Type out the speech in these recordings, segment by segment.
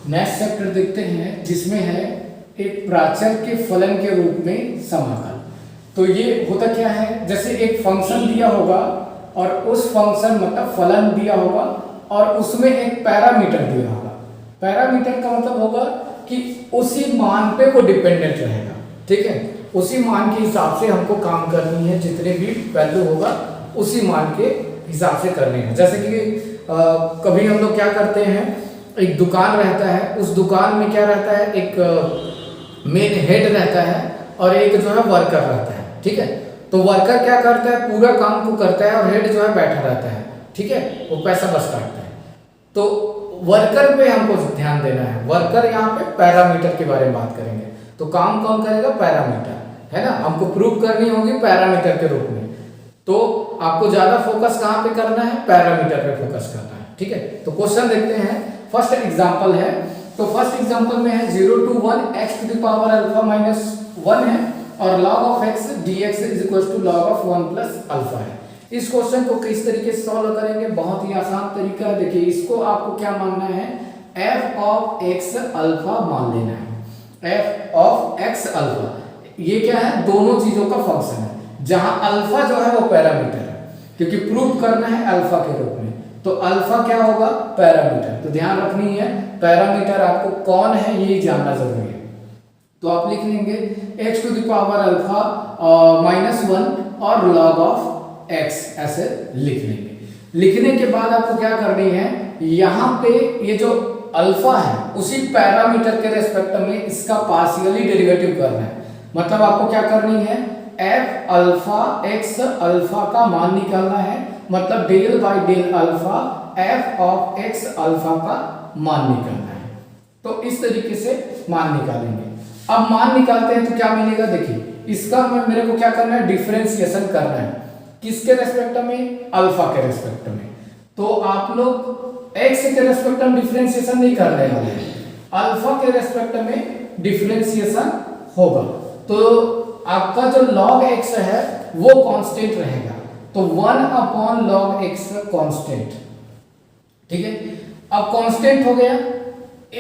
Next chapter देखते हैं जिसमें है एक प्राचर के फलन के रूप में समाकल। तो ये होता क्या है, जैसे एक फंक्शन दिया होगा और उस फंक्शन मतलब फलन दिया होगा और उसमें एक पैरामीटर दिया होगा। पैरामीटर का मतलब होगा कि उसी मान पे वो डिपेंडेंट रहेगा, ठीक है। उसी मान के हिसाब से हमको काम करनी है, जितने भी वैल्यू होगा उसी मान के हिसाब से करनी है। जैसे कि कभी हम लोग क्या करते हैं, एक दुकान रहता है, उस दुकान में क्या रहता है, एक मेन हेड रहता है और एक जो है वर्कर रहता है, ठीक है। तो वर्कर क्या करता है, पूरा काम को करता है और हेड जो है बैठा रहता है, ठीक है, वो पैसा बस काटता है। तो वर्कर पे हमको ध्यान देना है। वर्कर यहाँ पे पैरामीटर के बारे में बात करेंगे। तो काम कौन करेगा, पैरामीटर, है ना। हमको प्रूव करनी होगी पैरामीटर के रूप में। तो आपको ज्यादा फोकस कहाँ पे करना है, पैरामीटर पे फोकस करना है, ठीक है। तो क्वेश्चन देखते हैं। फर्स्ट एग्जांपल है, तो फर्स्ट एग्जांपल में है 0 to 1 x to the power alpha minus 1 है और log of x dx is equal to log of 1 plus alpha है। इस क्वेश्चन को किस तरीके से सॉल्व करेंगे, बहुत ही आसान तरीका है। देखिए, इसको आपको क्या मानना है, f of x अल्फा मान लेना है। f of x अल्फा ये क्या है, दोनों चीजों का फंक्शन है, जहां अल्फा जो है वो पैरामीटर है, क्योंकि प्रूव करना है अल्फा के रूप में। तो अल्फा क्या होगा, पैरामीटर। तो ध्यान रखनी है, पैरामीटर आपको कौन है ये जानना जरूरी है। तो आप लिख लेंगे x to the power alpha minus 1 और log ऑफ x, ऐसे लिख लेंगे। लिखने के बाद आपको क्या करनी है, यहाँ पे ये जो अल्फा है उसी पैरामीटर के रेस्पेक्ट में इसका पार्शियली डेरिवेटिव करना है। मतलब आपको क्या करनी है, f अल्फा x अल्फा का मान निकालना है, मतलब del by del alpha f of x alpha का मान निकालना है। तो इस तरीके से मान निकालेंगे। अब मान निकालते हैं तो क्या मिलेगा, देखिए इसका मेरे को क्या करना है, डिफरेंशिएशन करना है। किसके रेस्पेक्ट में, अल्फा के रेस्पेक्ट में। तो आप लोग x के रेस्पेक्ट में डिफरेंशिएशन नहीं कर रहे हैं, अल्फा के रेस्पेक्ट में डिफरेंशिएशन होगा। तो आपका जो log x है वो कांस्टेंट रहेगा, तो 1 अपॉन log x कांस्टेंट, ठीक है। अब कांस्टेंट हो गया,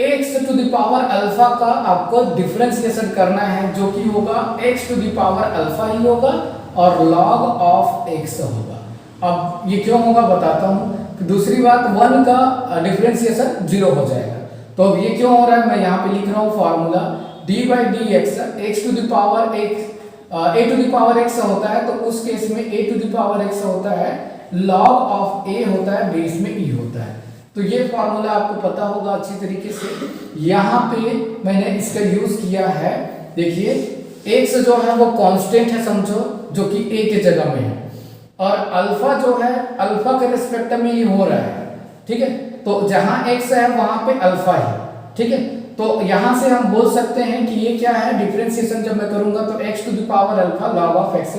x to the power alpha का आपको डिफरेंशिएशन करना है, जो कि होगा x to the power alpha ही होगा और log ऑफ x होगा। अब ये क्यों होगा बताता हूं। दूसरी बात, 1 का डिफरेंशिएशन 0 हो जाएगा। तो अब ये क्यों हो रहा है, मैं यहाँ पे लिख रहा हूँ formula d by d x, x to the power x a to the power x होता है, तो उस केस में a to the power x होता है, log ऑफ a होता है, बेस में e होता है। तो ये फॉर्मूला आपको पता होगा अच्छी तरीके से। यहाँ पे मैंने इसका यूज किया है। देखिए x जो है वो कांस्टेंट है समझो, जो कि a के जगह में है, और अल्फा जो है अल्फा के रिस्पेक्ट में ये हो रहा है, ठीक है। तो जहां x है वहां पे अल्फा है, ठीक है। तो यहां से हम बोल सकते हैं कि ये क्या है, डिफरेंशिएशन जब मैं करूंगा तो x to the power alpha log of x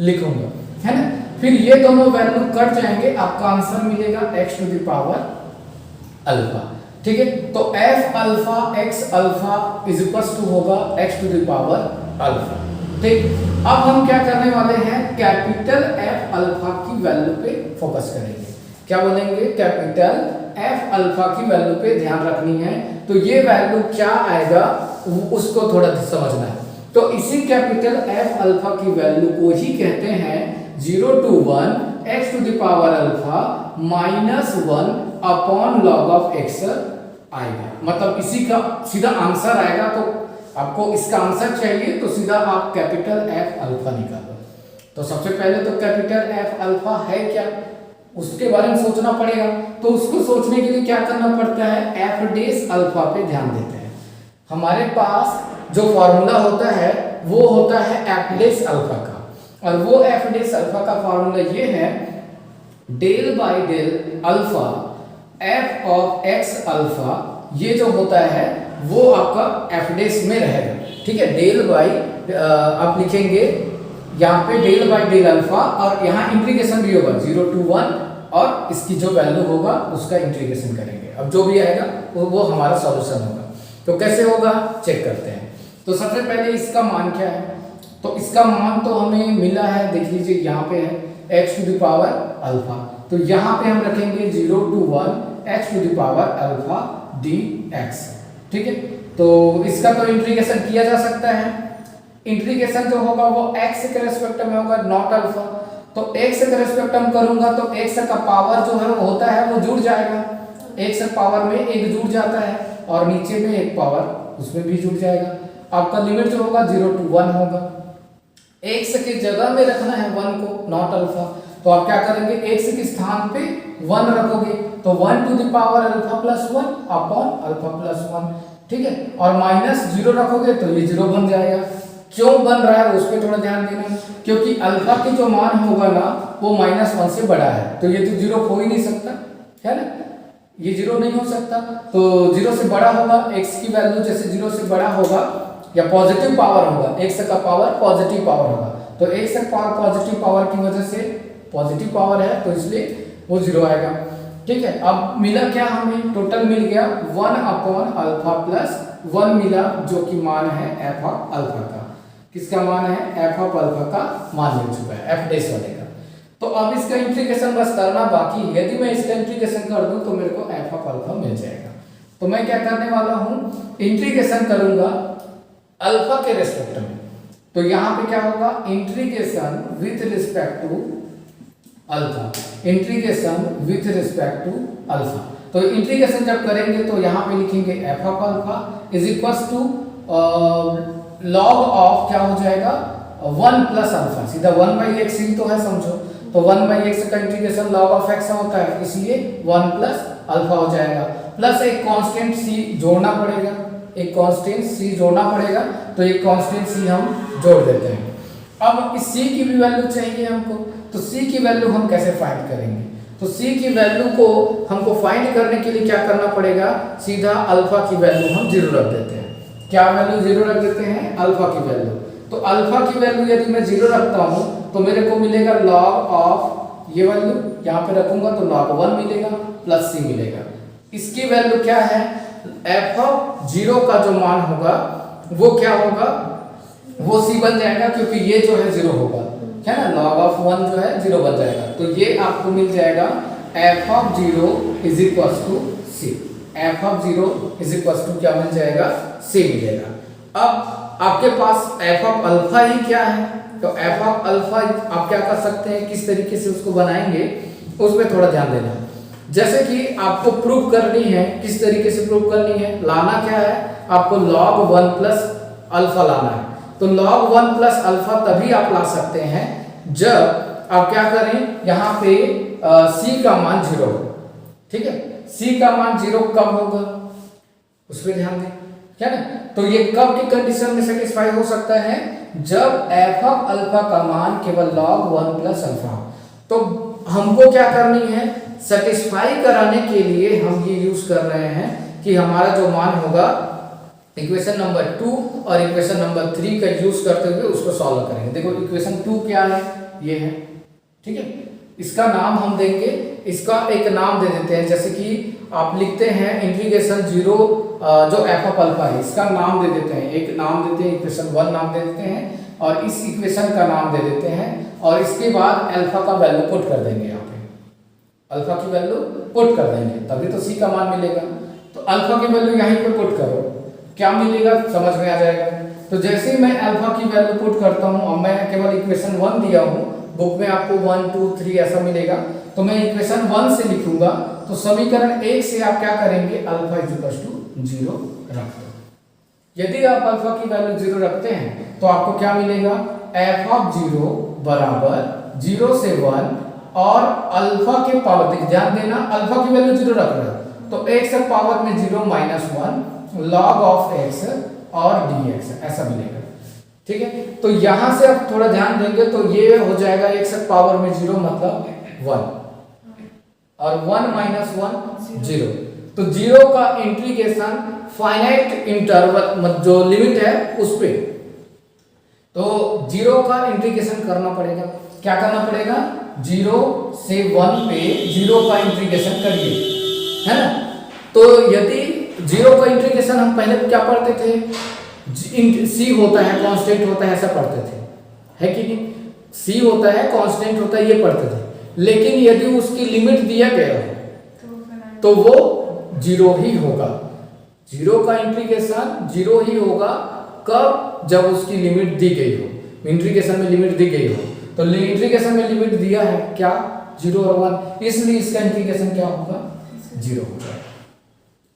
लिखूंगा, है ना। फिर ये दोनों वैल्यू कट जाएंगे, आपका आंसर मिलेगा x to the power alpha, ठीक है। तो f alpha x alpha is equal to होगा x to the power alpha, ठीक। अब हम क्या करने वाले हैं, कैपिटल F अल्फा की वैल्यू पे फोकस करेंगे। क्या बोलेंगे, कैपिटल F अल्फा की वैल्यू पे ध्यान रखनी है। तो ये वैल्यू क्या आएगा उसको थोड़ा समझना है। तो इसी कैपिटल F अल्फा की वैल्यू को ही कहते हैं 0 to 1 x to the power alpha minus 1 upon log of x आएगा। मतलब इसी का सीधा आंसर आएगा। तो आपको इसका आंसर चाहिए तो सीधा आप कैपिटल F अल्फा निकालो। तो सबसे पहले तो कैपिटल F अल्फा है क्या, उसके बारे में सोचना पड़ेगा। तो उसको सोचने के लिए क्या करना पड़ता है, f डेस अल्फा पे ध्यान देते हैं। हमारे पास जो फॉर्मूला होता है वो होता है f डेस अल्फा का, और वो f डेस अल्फा का फॉर्मूला ये है, del by del alpha f of x alpha, ये जो होता है वो आपका f डेस में रहेगा, ठीक है। डेल बाय आप लिखेंगे यहाँ पे डेल बाय डेल अल्फा, और यहाँ इंटीग्रेशन भी होगा 0 to 1, और इसकी जो वैल्यू होगा उसका इंटीग्रेशन करेंगे। अब जो भी आएगा वो हमारा सॉल्यूशन होगा। तो कैसे होगा चेक करते हैं। तो सबसे पहले इसका मान क्या है, तो इसका मान तो हमें मिला है, देख लीजिए यहाँ पे है x to the power alpha. तो यहाँ पे हम रखेंगे 0 to 1 x to the power alpha dx, ठीक है, तो इसका तो इंटीग्रेशन किया जा सकता है। इंटीग्रेशन जो होगा वो x के रेस्पेक्ट में होगा, नॉट अल्फा। तो x के रेस्पेक्ट में करूंगा तो x का पावर जो है वो होता है वो जुड़ जाएगा, x पावर में एक जुड़ जाता है और नीचे में एक पावर उसमें भी जुड़ जाएगा। आपका लिमिट जो होगा 0 to 1 होगा। x की जगह में रखना है 1 को, नॉट अल्फा। तो आप क्या करेंगे, x के स्थान पे 1 रखोगे तो 1 to the power alpha plus 1 upon alpha plus 1, ठीक है। और माइनस 0 रखोगे तो ये 0 बन जाएगा। क्यों बन रहा है उस पर थोड़ा ध्यान देना, क्योंकि अल्फा की जो मान होगा ना वो -1 से बड़ा है, तो ये तो 0 हो ही नहीं सकता, है ना, ये 0 नहीं हो सकता। तो 0 से बड़ा होगा, x की वैल्यू जैसे 0 से बड़ा होगा या पॉजिटिव पावर होगा, x का पावर पॉजिटिव पावर होगा, तो x का पावर पॉजिटिव पावर की वजह से पॉजिटिव पावर है तो इसलिए वो 0 आएगा, ठीक है। अब मिला क्या हमें, टोटल मिल गया 1 अपॉन अल्फा प्लस 1 मिला, जो कि मान है एफ ऑफ अल्फा का। किसका मान है, एफ ऑफ अल्फा का मान मिल चुका है, एफ डैश वाले का। तो अब इसका इंटीग्रेशन बस करना बाकी है। यदि मैं इसका इंटीग्रेशन कर दूं तो मेरे को एफ ऑफ अल्फा मिल जाएगा। तो मैं क्या करने वाला हूं, इंटीग्रेशन करूंगा अल्फा के रेस्पेक्ट में। तो यहां पे क्या होगा, integration with respect to alpha, integration with respect to alpha. तो इंटीग्रेशन जब करेंगे तो यहाँ पे लिखेंगे f of alpha is equal to log of क्या हो जाएगा 1 प्लस अल्फा, सीधा 1/x ही तो है समझो। तो 1/x का इंटीग्रेशन लॉग ऑफ x होता है, इसलिए 1 प्लस अल्फा हो जाएगा, प्लस एक कांस्टेंट c जोड़ना पड़ेगा, एक कांस्टेंट c जोड़ना पड़ेगा। तो एक कांस्टेंट c हम जोड़ देते हैं। अब इस c की भी वैल्यू चाहिए हमको, तो c की वैल्यू हम कैसे फाइंड करेंगे, तो c की वैल्यू को हमको फाइंड करने के लिए क्या करना पड़ेगा, सीधा अल्फा की वैल्यू हम 0 रख देते हैं। क्या वैल्यू 0 रख देते हैं, अल्फा की वैल्यू। तो अल्फा की वैल्यू यदि मैं 0 रखता हूं तो मेरे को मिलेगा लॉग ऑफ ये वैल्यू यहां पे रखूंगा तो log 1 मिलेगा प्लस c मिलेगा। इसकी वैल्यू क्या है, f ऑफ 0 का जो मान होगा वो क्या होगा, वो c बन जाएगा, क्योंकि ये जो है 0 होगा, है ना, log ऑफ 1 जो है 0 बन जाएगा। तो ये आपको मिल जाएगा f of 0 is equal to c, f of 0 is equal to क्या मिल जाएगा, c मिलेगा। अब आपके पास f ऑफ अल्फा ही क्या है, तो f ऑफ अल्फा आप क्या कर सकते हैं, किस तरीके से उसको बनाएंगे उसमें थोड़ा ध्यान देना। जैसे कि आपको प्रूव करनी है, किस तरीके से प्रूव करनी है, लाना क्या है, आपको log 1 प्लस अल्फा लाना है। तो log 1 प्लस अल्फा तभी आप ला सकते हैं जब आप क्या करें, यहाँ पे c का मान 0 हो, ठीक है। c का मान 0 कब होगा उस पर ध्यान दें, क्या ना। तो ये कब की कंडीशन में सेटिस्फाई हो सकता है, जब f ऑफ अल्फा का मान केवल log 1 प्लस अल्फा। तो हमको क्या करनी है, सेटिस्फाई कराने के लिए हम ये यूज कर रहे हैं कि हमारा जो मान होगा इक्वेशन नंबर 2 और इक्वेशन नंबर 3 का यूज करते हुए उसको सॉल्व करेंगे। देखो इक्वेशन 2 क्या है, ये है, ठीक है। इसका नाम हम देंगे, इसका एक नाम दे देते हैं, जैसे कि आप लिखते हैं इंटीग्रेशन 0 जो f ऑफ अल्फा है, इसका नाम दे देते हैं, एक नाम देते हैं, इक्वेशन 1 नाम दे देते हैं, और इस इक्वेशन का नाम दे देते हैं, और इसके बाद अल्फा का वैल्यू पुट कर देंगे, यहाँ पे अल्फा की वैल्यू पुट कर देंगे, तभी तो c का मान मिलेगा। तो अल्फा की वैल्यू यहीं पे पुट करो, क्या मिलेगा समझ में आ जाएगा। तो जैसे ही मैं अल्फा की वैल्यू पुट करता हूँ, और मैं केवल इक्वेशन 1 दिया हूँ, बुक में आपको 1 2 3 ऐसा मिलेगा, तो मैं इक्वेशन 1 से लिखूंगा। तो समीकरण 1 से आप क्या करेंगे, अल्फा इज इक्वल टू 0 रख दो। यदि आप अल्फा की वैल्यू 0 रखते हैं तो आपको क्या मिलेगा, f ऑफ 0 बराबर 0 से 1 और अल्फा के पावर, ध्यान देना अल्फा की वैल्यू 0 रख रहे हो तो x के पावर में 0 माइनस 1 log ऑफ x और dx ऐसा मिलेगा, ठीक है। तो यहां से आप थोड़ा ध्यान देंगे तो ये हो जाएगा x के पावर में 0 मतलब 1 और 1 माइनस 1 0। तो 0 का इंटीग्रेशन फाइनाइट इंटरवल जो लिमिट है उस पे, तो 0 का इंटीग्रेशन करना पड़ेगा। क्या करना पड़ेगा, 0 से 1 पे 0 का इंटीग्रेशन करिए, है ना। तो यदि 0 का इंटीग्रेशन हम पहले क्या पढ़ते थे, c होता है कांस्टेंट होता है ऐसा पढ़ते थे, है कि नहीं, c होता है कांस्टेंट होता है ये पढ़ते थे। लेकिन यदि उसकी लिमिट दिया गया हो तो वो 0 ही होगा, जीरो का इंटीग्रेशन जीरो ही होगा कब, जब उसकी लिमिट दी गई हो, इंटीग्रेशन में लिमिट दी गई हो। तो इंटीग्रेशन में लिमिट दिया है क्या, 0 और 1, इसलिए इसका इंटीग्रेशन क्या होगा, 0 होगा।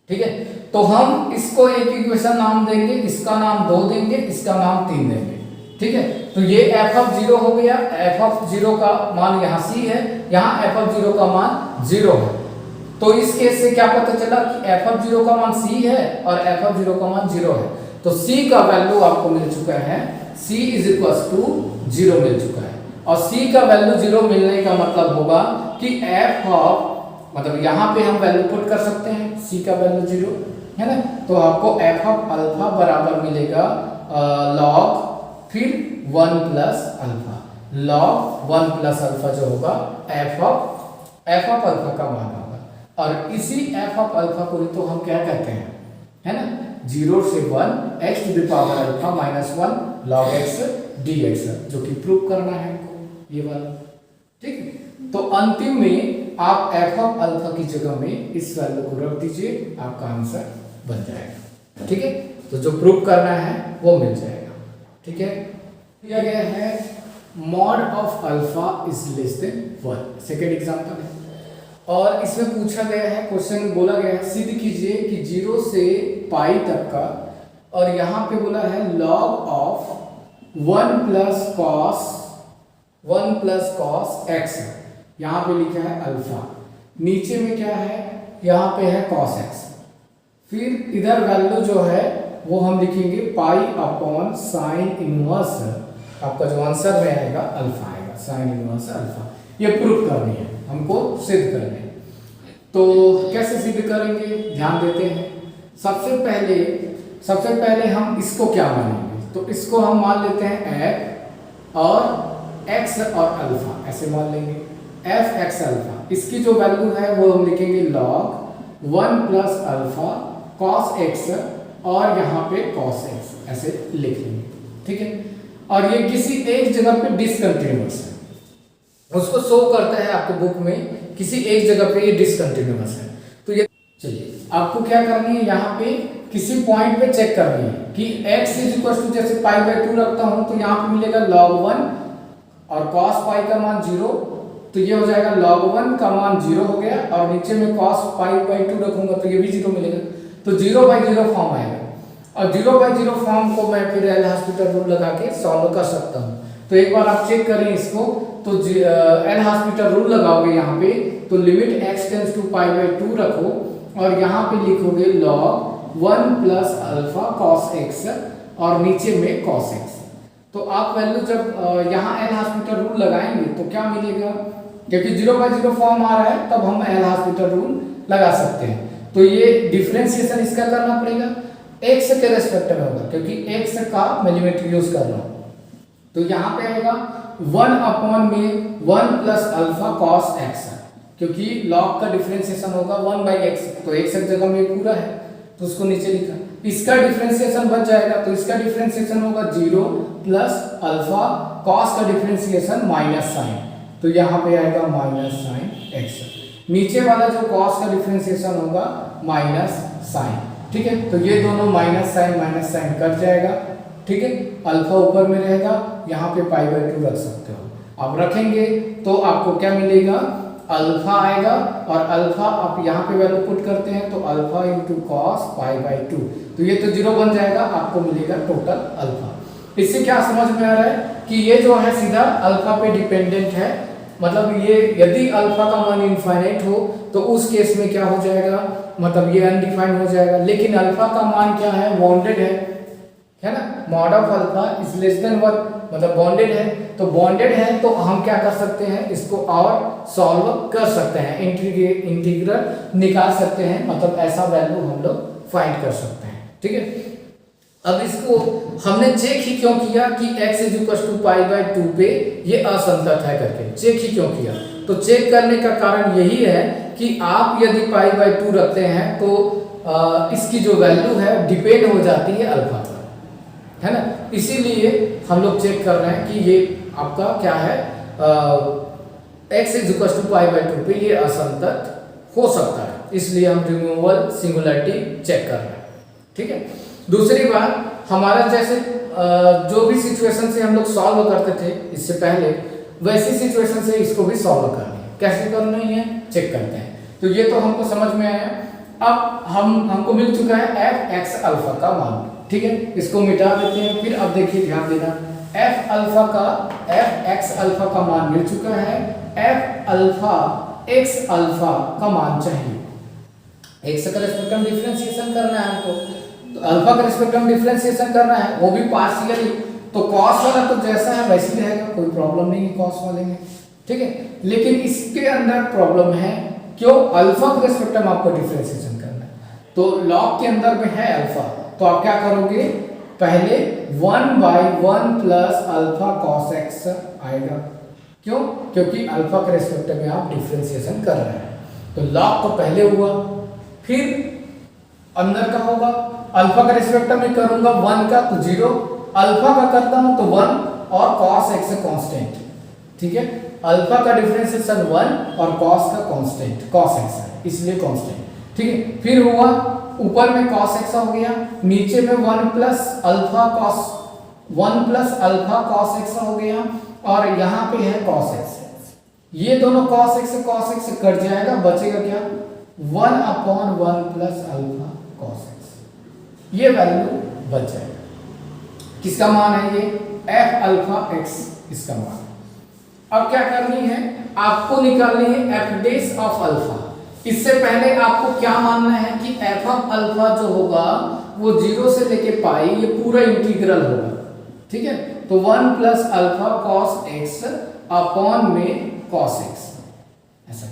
ठीक है, तो हम इसको एक इक्वेशन नाम देंगे, इसका नाम 2 देंगे, इसका नाम 3 देंगे। ठीक है, तो ये f ऑफ 0 हो गया, f ऑफ 0 का मान यहाँ c है, यहाँ f ऑफ 0 का मान 0 है। तो इस केस से क्या पता चला कि f ऑफ 0 का मान c है और f ऑफ 0 का मान 0 है। तो c का वैल्यू आपको मिल चुका है, c इज इक्वल टू 0 मिल चुका है। और c का वैल्यू 0 मिलने का मतलब होगा कि f ऑफ, मतलब यहाँ पे हम वैल्यू पुट कर सकते हैं, c का वैल्यू 0 है ना, तो आपको f ऑफ अल्फा बराबर मिलेगा लॉग फिर 1 plus alpha, log 1 plus alpha जो होगा f ऑफ अल्फा का मान होगा। और इसी f ऑफ अल्फा को तो हम क्या कहते हैं, है ना, 0 से 1 x to the power alpha minus 1 log x dx, जो कि प्रूव करना है हमको ये वाला। ठीक है, तो अंतिम में आप f ऑफ अल्फा की जगह में इस वैल्यू को रख दीजिए, आपका आंसर बन जाएगा। ठीक है, तो जो प्रूव करना है वो मिल जाएगा। ठीक है, दिया गया है mod of alpha is less than 1, second example है। और इसमें पूछा गया है, क्वेश्चन में बोला गया है सिद्ध कीजिए कि 0 से पाई तक का, और यहाँ पे बोला है log of 1 plus cos x, यहाँ पे लिखा है अल्फा, नीचे में क्या है, यहाँ पे है कॉस x, फिर इधर वैल्यू जो है वो हम लिखेंगे पाई अपॉन साइन इनवर्स, आपका जो आंसर में आएगा अल्फा आएगा, साइन इनवर्स अल्फा। ये प्रूफ करनी है हमको, सिद्ध करनी है। तो कैसे सिद्ध करेंगे, ध्यान देते हैं। सबसे पहले हम इसको क्या मानेंगे, तो इसको हम मान लेते हैं f और x और अल्फा, ऐसे मान लेंगे f x अल्फा। इसकी जो वैल्यू है वो हम लिखेंगे log 1 plus alpha cos x, और यहाँ पे cos x ऐसे लिख लेंगे। ठीक है, और ये किसी एक जगह पे डिसकंटिन्यूअस है, उसको शो करता है आपके बुक में, किसी एक जगह पे ये डिसकंटिन्यूअस है। तो ये चलिए आपको क्या करनी है, यहाँ पे किसी पॉइंट पे चेक करनी है कि x इज इक्वल टू, जैसे पाई बाई 2 रखता हूँ तो यहाँ पे मिलेगा log 1 और cos पाई का मान 0, तो ये हो जाएगा log 1 का मान 0 हो गया, और नीचे में cos पाई बाई 2 रखूंगा तो ये भी 0 मिलेगा, तो 0/0 फॉर्म आएगा। और 0/0 फॉर्म को मैं फिर एल हॉस्पिटल रूल लगा के सॉल्व कर सकता हूँ। तो एक बार आप चेक करें इसको, तो एल हॉस्पिटल रूल लगाओगे यहाँ पे, तो limit x tends to pi by 2 रखो, और यहाँ पे लिखोगे log 1 plus alpha cos x, और नीचे में cos x। तो आप वैल्यू जब यहाँ एल हॉस्पिटल रूल लगाएंगे तो क्या मिलेगा, क्योंकि 0/0 फॉर्म आ रहा है तब हम एल हॉस्पिटल रूल लगा सकते हैं। तो ये डिफरेंशिएशन इसका करना पड़ेगा, x के रेस्पेक्ट में होगा, क्योंकि x का मैं लिमिट यूज कर रहा हूँ। तो यहाँ पे आएगा 1 अपॉन में 1 प्लस अल्फा कॉस x, क्योंकि लॉग का डिफरेंशिएशन होगा 1/x, तो x एक जगह में पूरा है तो उसको नीचे लिखा, इसका डिफरेंशिएशन बच जाएगा, तो इसका डिफरेंशिएशन होगा 0 प्लस अल्फा कॉस का डिफरेंशिएशन माइनस साइन, तो यहाँ पे आएगा माइनस साइन x, नीचे वाला जो कॉस का डिफरेंशिएशन होगा माइनस साइन। ठीक है, तो ये दोनों माइनस साइन कट जाएगा। ठीक है, अल्फा ऊपर में रहेगा, यहाँ पे पाई बाई 2 रख सकते हो। आप रखेंगे तो आपको क्या मिलेगा, अल्फा आएगा, और अल्फा आप यहाँ पे वैल्यू पुट करते हैं तो alpha into cos pi by 2, तो ये तो 0 बन जाएगा, आपको मिलेगा टोटल अल्फा। इससे क्या समझ में आ रहा है कि ये जो है सीधा अल्फा पे डिपेंडेंट है, मतलब ये यदि अल्फा का मान इनफाइनाइट हो तो उस केस में क्या हो जाएगा, मतलब ये अनडिफाइंड हो जाएगा। लेकिन अल्फा का मान क्या है, बाउंडेड है ना, mod of alpha is less than 1, मतलब बाउंडेड है। तो बाउंडेड है तो हम क्या कर सकते हैं, इसको और सॉल्व कर सकते हैं, इंटीग्रल निकाल सकते हैं, मतलब ऐसा वैल्यू हम लोग फाइंड कर सकते हैं। ठीक है, अब इसको हमने चेक ही क्यों किया कि x is equal to pi by 2 पे ये असंतत है करके चेक ही क्यों किया, तो चेक करने का कारण यही है कि आप यदि पाई बाई 2 रखते हैं तो इसकी जो वैल्यू है डिपेंड हो जाती है अल्फा पर, है ना, इसीलिए हम लोग चेक कर रहे हैं कि ये आपका क्या है, x is equal to pi by 2 पे ये असंतत हो सकता है, इसलिए हम रिमूवल सिंगुलरिटी चेक कर रहे हैं। ठीक है। दूसरी बात, हमारा जैसे जो भी सिचुएशन से हम लोग सॉल्व करते थे इससे पहले, वैसी सिचुएशन से इसको भी सॉल्व करनी है। कैसे करनी है चेक करते हैं। तो ये तो हमको समझ में आया। अब हमको मिल चुका है एफ एक्स अल्फा का मान, ठीक है। इसको मिटा देते हैं। फिर अब देखिए ध्यान देना, एफ एक्स अल्फा का मान मिल चुका है। एफ अल्फा एक्स अल्फा का मान चाहिए। एक्स का रिस्पेक्ट में डिफरेंशिएशन करना है हमको, तो अल्फा का रिस्पेक्ट में डिफरेंशिएशन करना है, वो भी पार्शियली। तो कॉस वाला तो जैसा है वैसे ही रहेगा, कोई प्रॉब्लम नहीं है कॉस वाले में, ठीक है। लेकिन इसके अंदर प्रॉब्लम है, क्यों? अल्फा के रिस्पेक्ट में आपको डिफरेंशिएशन करना है। तो लॉग के अंदर में है अल्फा, तो आप क्या करोगे, पहले 1/1 प्लस अल्फा कॉस एक्स आएगा। क्यों? क्योंकि अल्फा के रिस्पेक्ट में आप डिफरेंशिएशन कर रहे हैं। तो लॉग तो पहले हुआ, फिर अंदर का होगा, अल्फा का रिस्पेक्ट में करूंगा 1 का तो 0, अल्फा का करता हूं तो 1 और कॉस एक्स कांस्टेंट, ठीक है। अल्फा का डिफरेंशिएशन 1 और कॉस का कांस्टेंट कॉस एक्स है, इसलिए कांस्टेंट, ठीक है। फिर हुआ ऊपर में कॉस एक्स हो गया, नीचे में 1 प्लस अल्फा कॉस एक्स हो गया, और यहाँ पे है कॉस एक्स। ये दोनों कॉस एक्स कट जाएगा, बचेगा क्या, 1/1 प्लस अल्फा कॉस एक्स। ये वैल्यू बच जाएगा। किसका मान है ये, एफ अल्फा एक्स, इसका मान। अब क्या करनी है, आपको निकालनी है एफ डेस ऑफ अल्फा। इससे पहले आपको क्या मानना है कि एफ ऑफ अल्फा जो होगा वो 0 से लेके पाई, ये पूरा इंटीग्रल होगा, ठीक है। तो 1 plus alpha cos x upon में कॉस एक्स, ऐसा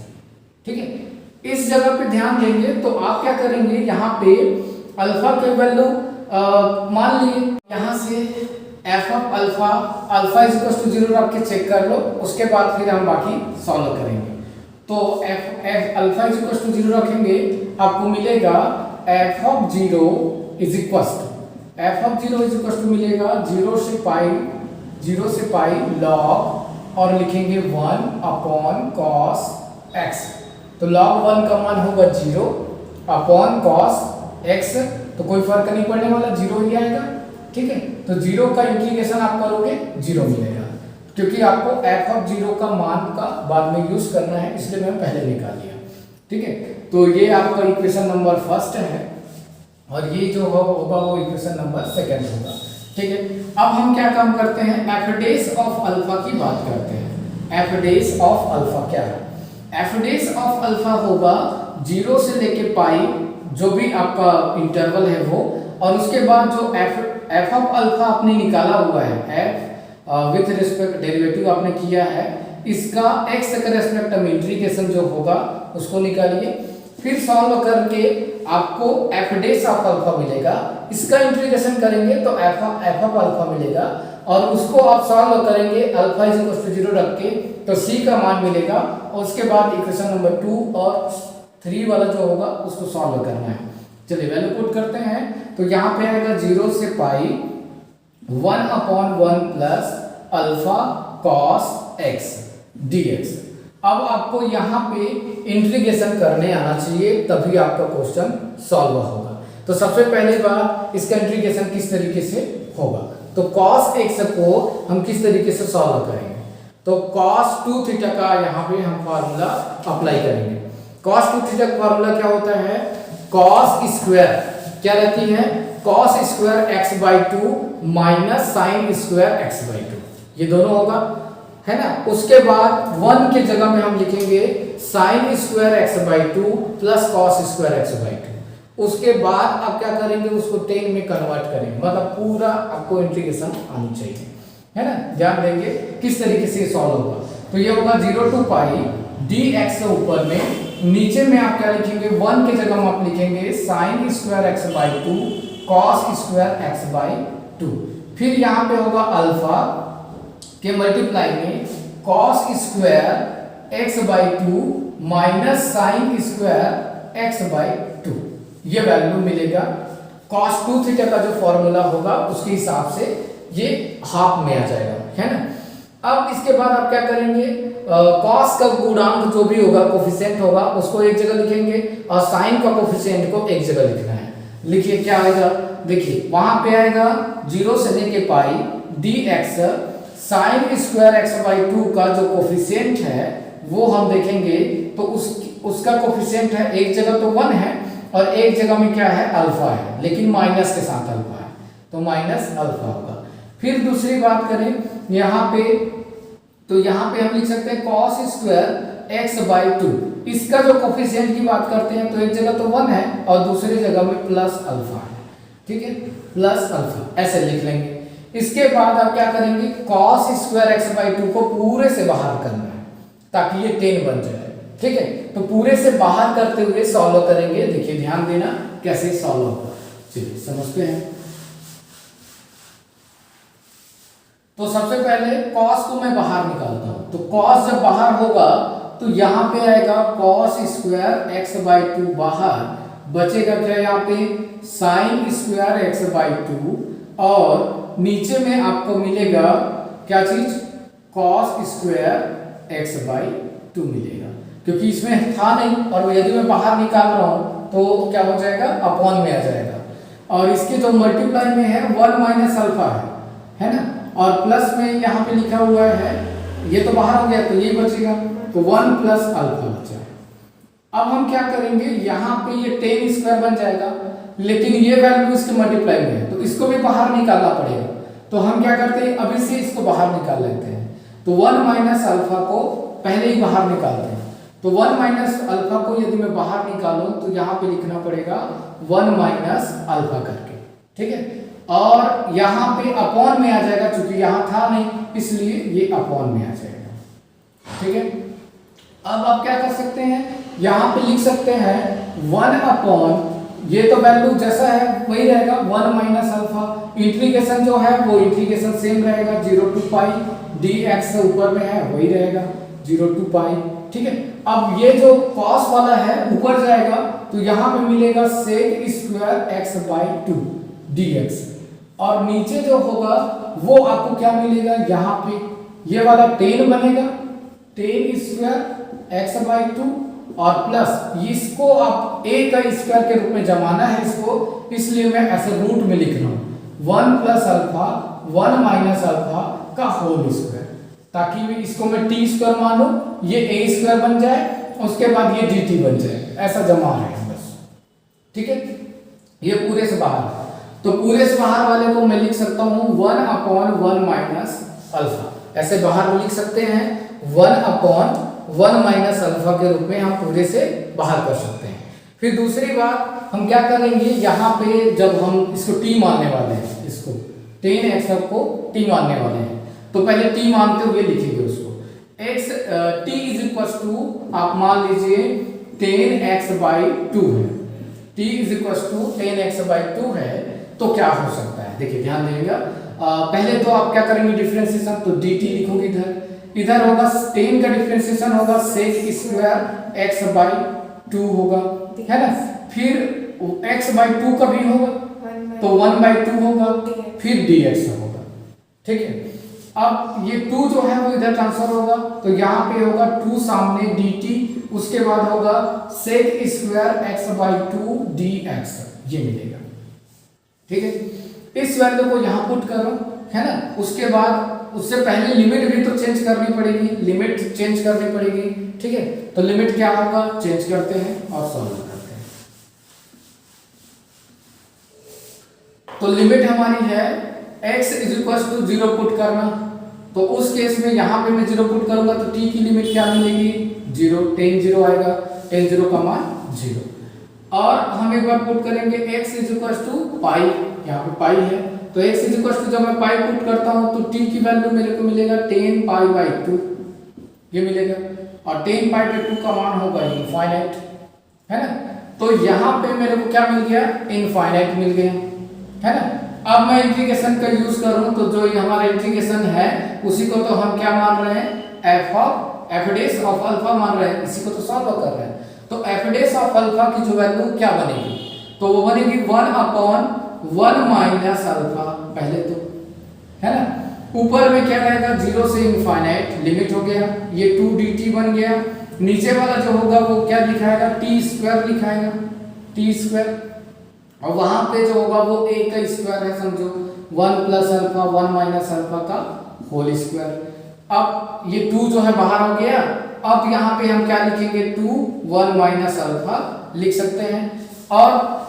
ठीक है। इस जगह पे ध्यान देंगे तो आप क्या करेंगे, यहाँ पे अल्फा के वैल्यू मान लिए, यहाँ से f of alpha is equal to 0 रख के चेक कर लो, उसके बाद फिर हम बाकी सॉल्व करेंगे। तो f alpha is equal to 0 रखेंगे, आपको मिलेगा F of 0 is equal to मिलेगा 0 से पाई लॉग, और लिखेंगे 1 अपॉन कॉस एक्स। तो log 1 का मान होगा 0 अपॉन कॉस x, तो कोई फर्क नहीं पड़ने वाला, 0 ही आएगा, ठीक है। तो 0 का इंटीग्रेशन आप करोगे 0 मिलेगा, क्योंकि आपको f ऑफ 0 का मान का बाद में यूज करना है, इसलिए मैंने पहले निकाल लिया, ठीक है। तो ये आपका इक्वेशन नंबर फर्स्ट है, और ये जो होगा वो इक्वेशन नंबर सेकंड होगा, ठीक है। अब हम क्या काम करते हैं, एफ डेस ऑफ अल्फा की बात करते हैं। एफ डेस ऑफ अल्फा क्या है, एफ डेस ऑफ अल्फा होगा 0 से लेके पाई, जो भी आपका इंटरवल है वो, और उसके बाद जो एफ ऑफ अल्फा आपने निकाला हुआ है, एफ विथ रिस्पेक्ट डेरिवेटिव आपने किया है, इसका एक्स के रिस्पेक्ट में इंटीग्रेशन जो होगा उसको निकालिए, फिर सॉल्व करके आपको एफ डेस ऑफ अल्फा मिलेगा, इसका इंटीग्रेशन करेंगे तो एफ ऑफ अल्फा मिलेगा, और उसको आप सॉल्व करेंगे अल्फा इज इक्वल टू 0 रख के, तो सी का मान मिलेगा, और उसके बाद इक्वेशन नंबर 2 और 3 वाला जो होगा उसको सॉल्व करना है। चलिए वैल्यू पुट करते हैं, तो यहाँ पे आएगा 0 से पाई 1/1 plus alpha cos x dx। अब आपको यहाँ पे इंटीग्रेशन करने आना चाहिए, तभी आपका क्वेश्चन सॉल्व होगा। तो सबसे पहली बात, इसका इंटीग्रेशन किस तरीके से होगा, तो cos x को हम किस तरीके से सॉल्व करेंगे, तो cos 2 थीटा का यहाँ पे हम फार्मूला अप्लाई करेंगे। cos 2 थीटा का फार्मूला क्या होता है, cos स्क्वायर क्या रहती है, cos square x/2 minus sin square x/2, ये दोनों होगा, है ना। उसके बाद 1 के जगह में हम लिखेंगे sin square x/2 plus cos square x/2। उसके बाद आप क्या करेंगे, उसको 10 में कन्वर्ट करेंगे, मतलब पूरा आपको इंटीग्रेशन आनी चाहिए, है ना। ध्यान देंगे किस तरीके से सॉल्व होगा। तो ये होगा 0 to पाई dx के ऊपर में, नीचे में आप क्या लिखेंगे, 1 के जगह में आप लिखेंगे sin square x/2 cos square x/2, फिर यहाँ पे होगा अल्फा के मल्टीप्लाई में cos square x/2 minus sin square x/2, ये वैल्यू मिलेगा। cos 2 थीटा का जो फॉर्मूला होगा उसके हिसाब से ये हाफ में आ जाएगा, है ना। अब इसके बाद आप क्या करेंगे, cos का गुणांक जो भी होगा, कोफिशिएंट होगा, उसको एक जगह लिखेंगे, और sin का कोफिशिएंट को एक जगह लिखना है। लिखिए क्या आएगा, देखिए वहां पे आएगा 0 से लेके पाई dx sin square x by 2 का जो कोफिशिएंट है वो हम देखेंगे तो उसका कोफिशिएंट है, एक जगह तो 1 है और एक जगह में क्या है अल्फा है, लेकिन माइनस के साथ अल्फा है तो माइनस अल्फा होगा। फिर दूसरी बात करें यहाँ पे, तो यहाँ पे हम लिख सकते हैं cos स्क्वायर x बाई 2, इसका जो कोफिशिएंट की बात करते हैं तो एक जगह तो 1 है और दूसरी जगह में प्लस अल्फा है, ठीक है, प्लस अल्फा ऐसे लिख लेंगे। इसके बाद आप क्या करेंगे, cos स्क्वायर x बाई 2 को पूरे से बाहर करना है ताकि ये 10 बन जाए, ठीक है, तो पूरे से बाहर करते हुए सॉल्व करेंगे। देखिए ध्यान देना कैसे सॉल्व होगा, चलिए समझते हैं। तो सबसे पहले cos को मैं बाहर निकालता हूं, तो cos जब बाहर होगा तो यहां पे आएगा cos स्क्वायर x बाई 2 बाहर, बचेगा क्या यहाँ पे sin स्क्वायर x बाई 2 और नीचे में आपको मिलेगा क्या चीज, cos स्क्वायर x बाई 2 मिलेगा, क्योंकि इसमें था नहीं और यदि मैं बाहर निकाल रहा हूं तो क्या हो जाएगा, अपॉन में आ जाएगा। और इसके जो मल्टीप्लाई में है 1 माइनस अल्फा है ना, और प्लस में यहाँ पे लिखा हुआ है, ये तो बाहर हो गया तो ये बचेगा, तो 1 प्लस अल्फा बचा। अब हम क्या करेंगे, यहाँ पे ये 10 स्क्वायर बन जाएगा, लेकिन ये वैल्यू इसके मल्टीप्लाई में है तो इसको भी बाहर निकालना पड़ेगा। तो हम क्या करते हैं, अभी से इसको बाहर निकाल लेते हैं। तो 1 माइनस अल्फा को पहले ही बाहर निकालते हैं, तो 1 माइनस अल्फा को यदि मैं बाहर निकालूं तो यहाँ पे लिखना पड़ेगा 1 माइनस अल्फा करके, ठीक है, और यहाँ पे अपॉन में आ जाएगा, क्योंकि यहाँ था नहीं इसलिए ये अपॉन में आ जाएगा, ठीक है। अब आप क्या कर सकते हैं, यहाँ पे लिख सकते हैं 1 अपॉन, ये तो वैल्यू जैसा है वही रहेगा, 1 माइनस अल्फा, इंटीग्रेशन जो है वो इंटीग्रेशन सेम रहेगा, 0 टू पाई dx ऊपर में है वही रहेगा 0 टू पाई, ठीक है। अब ये जो cos वाला है ऊपर जाएगा तो यहाँ पे मिलेगा sec square x by 2 dx, और नीचे जो होगा वो आपको क्या मिलेगा, यहाँ पे ये वाला 10 बनेगा, 10 स्क्वायर x बाई 2 और प्लस इसको आप a का स्क्वायर के रूप में जमाना है इसको, इसलिए मैं ऐसे रूट में लिख रहा हूँ 1 प्लस अल्फा 1 माइनस अल्फा का होल स्क्वायर, ताकि मैं इसको मैं t स्क्वायर मानूं, ये a स्क्वायर बन जाए, उसके बाद ये dt बन जाए, ऐसा जमा है बस, ठीक है। ये पूरे से बाहर है, तो पूरे से बाहर वाले को मैं लिख सकता हूँ 1 अपॉन 1 माइनस अल्फा, ऐसे बाहर लिख सकते हैं 1 अपॉन 1 माइनस अल्फा के रूप में हम पूरे से बाहर कर सकते हैं। फिर दूसरी बात हम क्या करेंगे, यहाँ पे जब हम इसको t मानने वाले हैं, इसको 10x को t मानने वाले हैं, तो पहले t मानते हुए लिखेंगे उसको, x t is equal to आप मान लीजिए 10x बाई 2 है, t is equal to 10x by 2 है, तो क्या हो सकता है, देखिए ध्यान देगा। पहले तो आप क्या करेंगे डिफरेंशिएशन, तो dt लिखोगे इधर होगा 10 का डिफरेंशिएशन होगा sec स्क्वायर x बाई 2 होगा, है ना, फिर x बाई 2 का भी होगा तो 1 बाई 2 होगा, फिर dx होगा, ठीक है। अब ये 2 जो है वो इधर ट्रांसफर होगा, तो यहाँ पे होगा 2 सामने dt, उसके बाद होगा sec square x by 2 dx, ये मिलेगा, ठीक है। इस वैल्यू को यहाँ पुट करो, है ना, उसके बाद उससे पहले लिमिट भी तो चेंज करनी पड़ेगी, लिमिट चेंज करनी पड़ेगी, ठीक है। तो लिमिट क्या होगा, चेंज करते हैं और सॉल्व करते हैं। तो लिमिट हमारी है x is equal to 0 put करना, तो उस केस में यहाँ पे मैं 0 पुट करूंगा तो t की लिमिट क्या मिलेगी, 0, 10 0 आएगा, 10 0 का मान 0, और हम एक बार पुट करेंगे x इज इक्वल टू पाई, यहाँ पे पाई है, तो x इज इक्वल टू जब मैं पाई पुट करता हूँ तो t की वैल्यू मेरे को मिलेगा 10 पाई बाई 2, ये मिलेगा, और 10 पाई बाई 2 का मान होगा इनफाइनाइट, है ना। तो यहाँ पे मेरे को क्या मिल गया, इनफाइनाइट मिल गया, है ना। अब मैं इंटीग्रेशन का यूज करूँ तो जो ये हमारा इंटीग्रेशन है उसी को तो हम क्या मान रहे हैं, f डैश ऑफ अल्फा मान रहे हैं, इसी को तो सॉल्व कर रहे हैं। तो f डैश ऑफ अल्फा की जो वैल्यू क्या बनेगी, तो वो बनेगी 1 अपॉन 1 माइनस अल्फा, पहले तो, है ना, ऊपर में क्या रहेगा 0 से इनफाइनाइट, लिमिट हो गया, ये 2 dt बन गया, नीचे वाला जो होगा वो क्या दिखाएगा, t स्क्वायर दिखाएगा, t स्क्वायर, और वहां पे जो होगा वो a का स्क्वायर है, समझो 1 प्लस अल्फा 1 माइनस अल्फा का होल स्क्वायर। अब ये 2 जो है बाहर हो गया। अब यहाँ पे हम क्या लिखेंगे 2 1 माइनस अल्फा लिख सकते हैं। और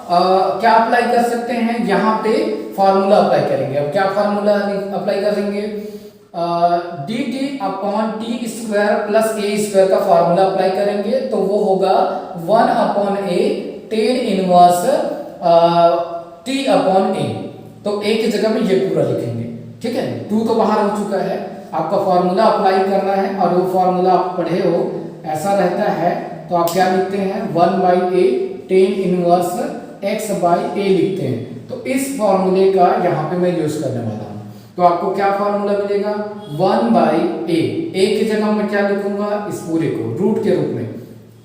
क्या अप्लाई कर सकते हैं, यहाँ पे फॉर्मूला अप्लाई करेंगे। अब क्या फॉर्मूला अप्लाई करेंगे, D T upon T square plus A square का फॉर्मूला अप्लाई करेंगे। तो वो होगा 1 upon A tan inverse T upon A. तो ए की जगह में ये पूरा लिखेंगे, ठीक है। 2 तो बाहर हो चुका है, आपका फॉर्मूला अप्लाई करना है और वो फॉर्मूला आप पढ़े हो, ऐसा रहता है। तो आप क्या लिखते हैं 1 by A tan inverse x by A लिखते हैं। तो इस फॉर्मूले का यहाँ पे मैं यूज करने वाला हूँ। तो आपको क्या फॉर्मूला मिलेगा 1 बाई ए की जगह मैं क्या लिखूंगा, इस पूरे को रूट के रूप में,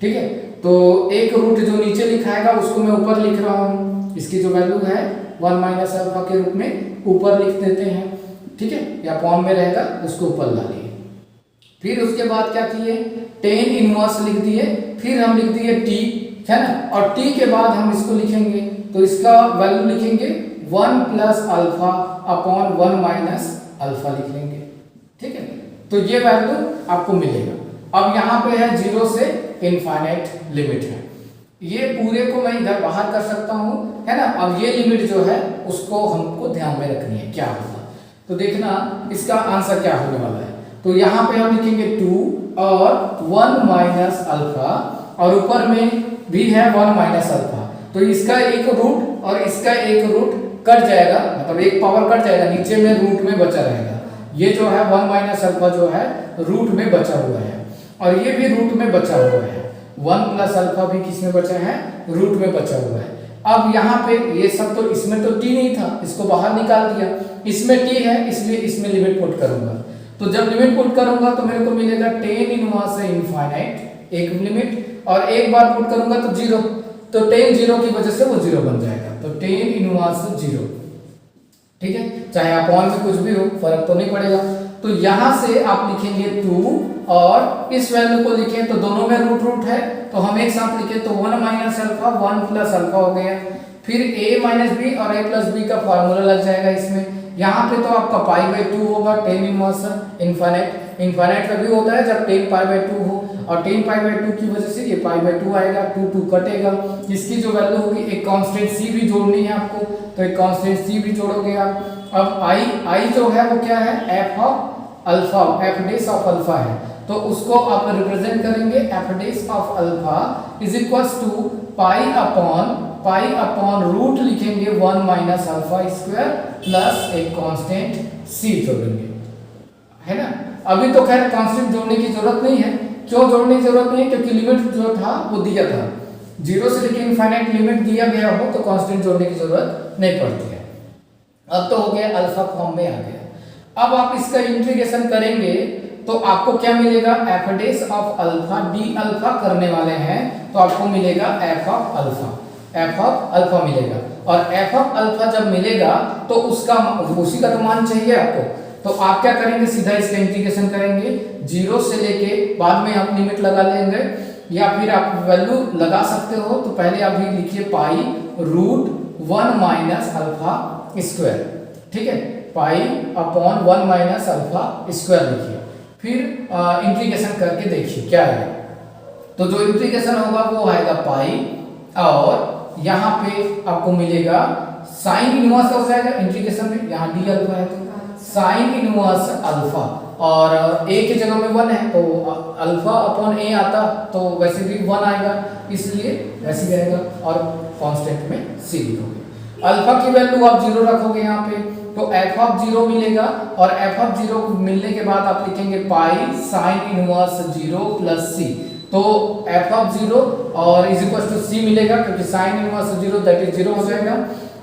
ठीक है। तो एक रूट जो नीचे लिखाएगा उसको मैं ऊपर लिख रहा हूँ, इसकी जो वैल्यू है 1 माइनस अल्फा के रूप में ऊपर लिख देते हैं, ठीक है, या फॉर्म में रहेगा उसको ऊपर ला लिए। फिर उसके बाद क्या किए, टेन इनवर्स लिख दिए, फिर हम लिख दिए टी, है ना। और टी के बाद हम इसको लिखेंगे, तो इसका वैल्यू लिखेंगे 1 plus alpha upon 1 minus alpha लिख लेंगे, ठीक है। तो ये वैल्यू आपको मिलेगा। अब यहाँ पे है 0 से इनफाइनाइट लिमिट है, ये पूरे को मैं इधर बाहर कर सकता हूँ, है ना। अब ये लिमिट जो है उसको हमको ध्यान में रखनी है, क्या होगा। तो देखना इसका आंसर क्या होने वाला है। तो यहाँ पे हम लिखेंगे 2 और 1 माइनस अल्फा, और ऊपर में भी है 1 माइनस अल्फा। तो इसका एक रूट और इसका एक रूट कट जाएगा, मतलब एक पावर कट जाएगा, नीचे में रूट में बचा रहेगा। ये जो है 1 माइनस अल्फा जो है रूट में बचा हुआ है, और ये भी रूट में बचा हुआ है। 1 प्लस अल्फा भी किस में बचा है, रूट में बचा हुआ है। अब यहाँ पे ये सब तो, इसमें तो टी नहीं था, इसको बाहर निकाल दिया, इसमें टी है इसलिए इसमें लिमिट पुट करूंगा। तो जब लिमिट पुट करूंगा तो मेरे को मिलेगा टेन इनवर्स इनफाइनाइट एक लिमिट, और एक बार पुट करूंगा तो 0, तो टेन 0 की वजह से वो 0 बन जाएगा। तो टेन इनवर्स 0, ठीक है, चाहे अपॉन में कुछ भी हो फर्क तो नहीं पड़ेगा। तो यहां से आप लिखेंगे 2 और इस वैल्यू को लिखें तो दोनों में रूट रूट है, तो हम एक साथ लिखें तो 1 माइनस अल्फा 1 प्लस अल्फा हो गया। फिर a माइनस बी और a प्लस बी का फॉर्मूला लग जाएगा इसमें। यहाँ पे तो आपका पाई बाई 2 होगा, टेन इनवर्स इनफाइनाइट, इनफाइनाइट में भी होता है जब 10 पाई बाई 2 हो, और 10 पाई बाई 2 की वजह से ये पाई बाई 2 आएगा, 2 कटेगा। इसकी जो वैल्यू होगी, एक कांस्टेंट c भी जोड़नी है आपको, तो एक कांस्टेंट c भी जोड़ोगे आप। अब i जो है वो क्या है, f of alpha, f dash of alpha है, तो उसको आप रिप्रेजेंट करेंगे f dash of alpha is equals to pi upon root लिखेंगे 1 माइनस अल्फा स्क्वायर प्लस एक कांस्टेंट c जोड़ेंगे, है ना। अभी तो खैर कांस्टेंट जोड़ने की जरूरत नहीं है। क्यों जोड़ने की जरूरत नहीं है, क्योंकि लिमिट जो था वो दिया था, 0 से लेकर इनफाइनाइट लिमिट दिया गया हो तो कांस्टेंट जोड़ने की जरूरत नहीं पड़ती है। अब तो हो गया, अल्फा फॉर्म में आ गया। अब आप इसका इंटीग्रेशन करेंगे तो आपको क्या मिलेगा, f dash of alpha, D alpha करने वाले हैं तो आपको मिलेगा f ऑफ अल्फा मिलेगा। और f ऑफ अल्फा जब मिलेगा तो उसका उसी का तो मान चाहिए आपको, तो आप क्या करेंगे, सीधा इसका इंटीग्रेशन करेंगे 0 से लेके, बाद में आप लिमिट लगा लेंगे या फिर आप वैल्यू लगा सकते हो। तो पहले आप भी लिखिए pi root 1 minus alpha square, ठीक है, pi upon 1 minus alpha square लिखिए। फिर इंटीग्रेशन करके देखिए क्या है। तो जो इंटीग्रेशन होगा वो आएगा पाई, और यहाँ पे आपको मिलेगा साइन इनवर्स हो जाएगा इंटीग्रेशन में, यहाँ डी अल्फा है तो साइन इनवर्स अल्फा, और a की जगह में 1 है तो अल्फा अपॉन a आता तो वैसे भी 1 आएगा, इसलिए वैसे भी आएगा, और कांस्टेंट में c लिखोगे। अल्फा की वैल्यू आप 0 रखोगे यहाँ पे, तो f ऑफ 0 मिलेगा, और f ऑफ 0 मिलने के बाद आप लिखेंगे पाई साइन इनवर्स 0 प्लस c, तो f ऑफ 0 और इज इक्वल टू c मिलेगा, क्योंकि साइन इनवर्स 0 दैट इज 0 हो जाएगा।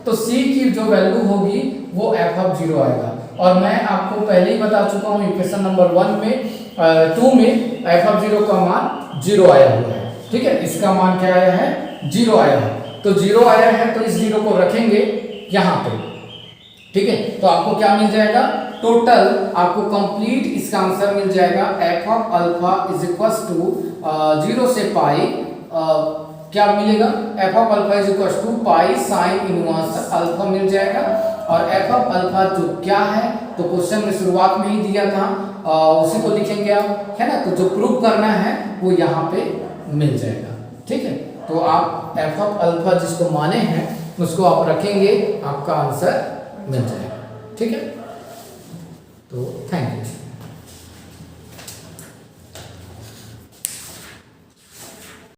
तो c की जो वैल्यू होगी वो f ऑफ 0 आएगा, और मैं आपको पहले ही बता चुका हूँ इक्वेशन नंबर 2 में f ऑफ 0 का मान 0 आया हुआ है, ठीक है, इसका मान क्या आया है, 0 आया है। तो 0 आया है तो इस 0 को रखेंगे यहाँ पे, ठीक है, तो आपको क्या मिल जाएगा, टोटल आपको कंप्लीट इसका आंसर मिल जाएगा f of alpha is equal to 0 से पाई क्या मिलेगा, F of alpha is equal to pi sine inverse alpha मिल जाएगा। और एफ ऑफ अल्फा जो क्या है, तो क्वेश्चन में शुरुआत में ही दिया था, उसी को लिखेंगे आप, है ना। तो जो प्रूव करना है वो यहाँ पे मिल जाएगा, ठीक है। तो आप एफ ऑफ अल्फा जिसको माने हैं उसको आप रखेंगे, आपका आंसर मिल जाएगा, ठीक है। तो थैंक यू।